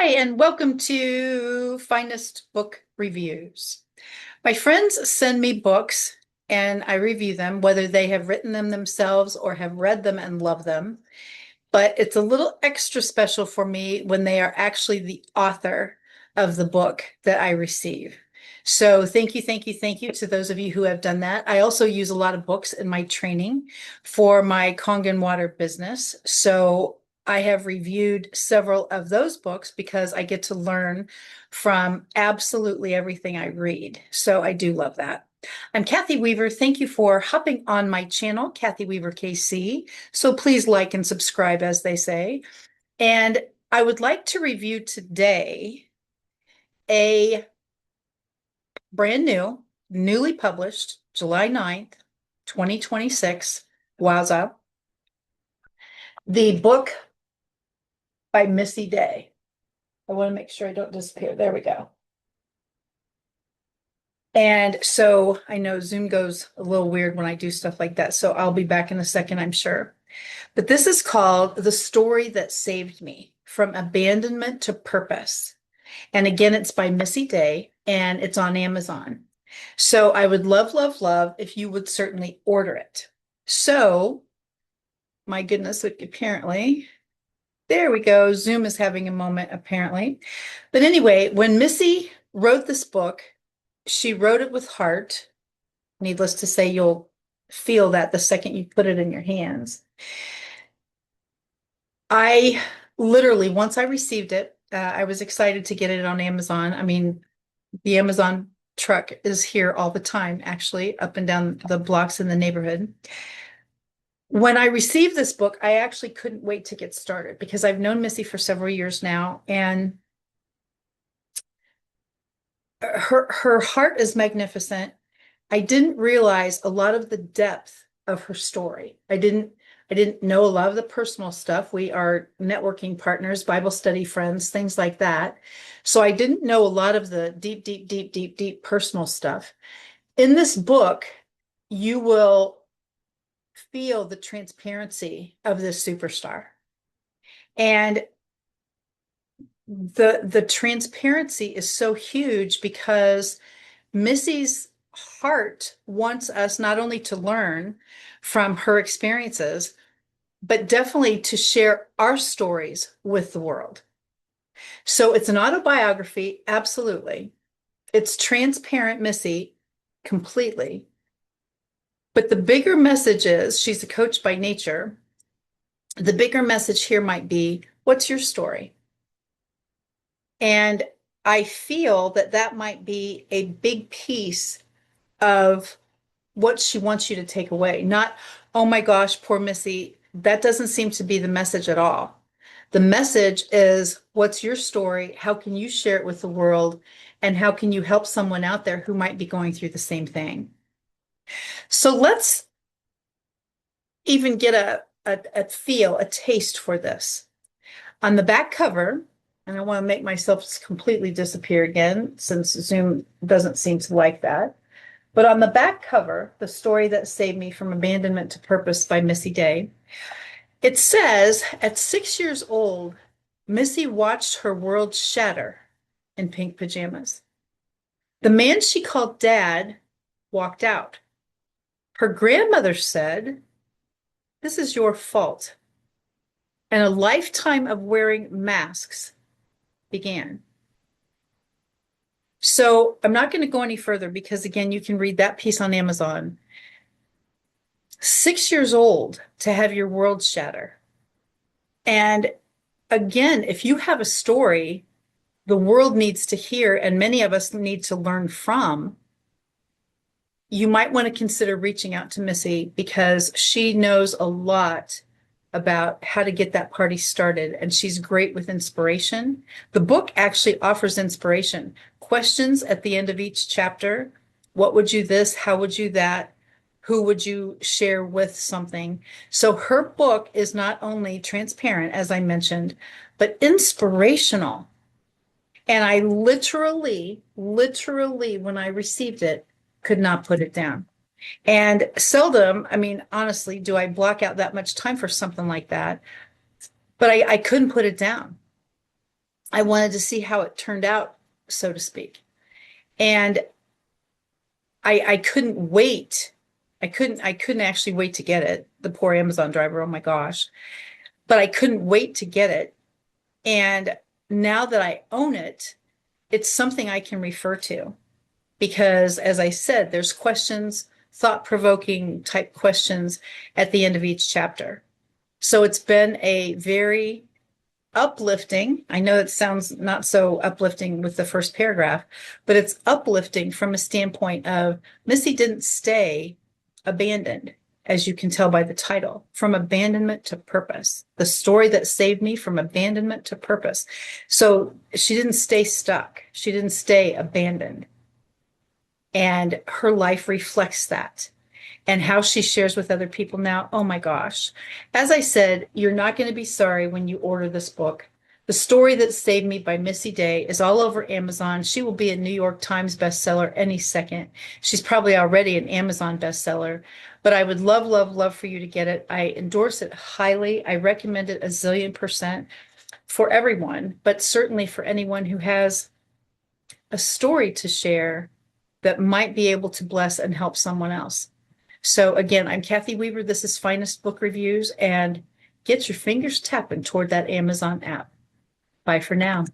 Hi, and welcome to Finest Book Reviews. My friends send me books and I review them, whether they have written them themselves or have read them and love them. But it's a little extra special for me when they are actually the author of the book that I receive. So thank you, thank you, thank you to those of you who have done that. I also use a lot of books in my training for my Kangen water business. So I have reviewed several of those books because I get to learn from absolutely everything I read. So I do love that. I'm Cathy Weaver. Thank you for hopping on my channel, Cathy Weaver KC. So please like and subscribe, as they say. And I would like to review today a brand new, newly published, July 9th, 2026. Wowza. The book by Missy Day. I want to make sure I don't disappear. There we go. And so I know Zoom goes a little weird when I do stuff like that. So I'll be back in a second, I'm sure. But this is called The Story That Saved Me: From Abandonment to Purpose. And again, it's by Missy Day and it's on Amazon. So I would love, love, love if you would certainly order it. So, my goodness, apparently, there we go. Zoom is having a moment, apparently. But anyway, when Missy wrote this book, she wrote it with heart. Needless to say, you'll feel that the second you put it in your hands. I literally, once I received it, I was excited to get it on Amazon. I mean, the Amazon truck is here all the time, actually, up and down the blocks in the neighborhood. When I received this book, I actually couldn't wait to get started because I've known Missy for several years now, and her heart is magnificent. I didn't realize a lot of the depth of her story. I didn't know a lot of the personal stuff. We are networking partners, Bible study friends, things like that. So I didn't know a lot of the deep, deep, deep, deep, deep personal stuff. In this book, you will feel the transparency of this superstar. And the transparency is so huge because Missy's heart wants us not only to learn from her experiences, but definitely to share our stories with the world. So it's an autobiography, absolutely. It's transparent, Missy, completely. But the bigger message is she's a coach by nature. The bigger message here might be, what's your story? And I feel that that might be a big piece of what she wants you to take away. Not, oh my gosh, poor Missy. That doesn't seem to be the message at all. The message is, what's your story? How can you share it with the world? And how can you help someone out there who might be going through the same thing? So let's even get a feel, a taste for this. On the back cover, and I want to make myself completely disappear again since Zoom doesn't seem to like that. But on the back cover, The Story That Saved Me: From Abandonment to Purpose by Missy Day, it says, at 6 years old, Missy watched her world shatter in pink pajamas. The man she called Dad walked out. Her grandmother said, "This is your fault." And a lifetime of wearing masks began. So I'm not going to go any further because, again, you can read that piece on Amazon. 6 years old to have your world shatter. And again, if you have a story the world needs to hear and many of us need to learn from, you might want to consider reaching out to Missy because she knows a lot about how to get that party started, and she's great with inspiration. The book actually offers inspiration, questions at the end of each chapter. What would you this? How would you that? Who would you share with something? So her book is not only transparent, as I mentioned, but inspirational. And I literally, when I received it, could not put it down. And seldom, I mean, honestly, do I block out that much time for something like that. But I couldn't put it down. I wanted to see how it turned out, so to speak. And I couldn't wait. I couldn't actually wait to get it. The poor Amazon driver, oh my gosh. But I couldn't wait to get it. And now that I own it, it's something I can refer to because, as I said, there's questions, thought-provoking type questions at the end of each chapter. So it's been a very uplifting. I know it sounds not so uplifting with the first paragraph, but it's uplifting from a standpoint of Missy didn't stay abandoned, as you can tell by the title, from abandonment to purpose. The story that saved me from abandonment to purpose. So she didn't stay stuck. She didn't stay abandoned. And her life reflects that. And how she shares with other people now, oh my gosh. As I said, you're not going to be sorry when you order this book. The Story That Saved Me by Missy Day is all over Amazon. She will be a New York Times bestseller any second. She's probably already an Amazon bestseller, but I would love, love, love for you to get it. I endorse it highly. I recommend it 1,000,000% for everyone, but certainly for anyone who has a story to share that might be able to bless and help someone else. So again, I'm Cathy Weaver. This is Finest Book Reviews, and get your fingers tapping toward that Amazon app. Bye for now.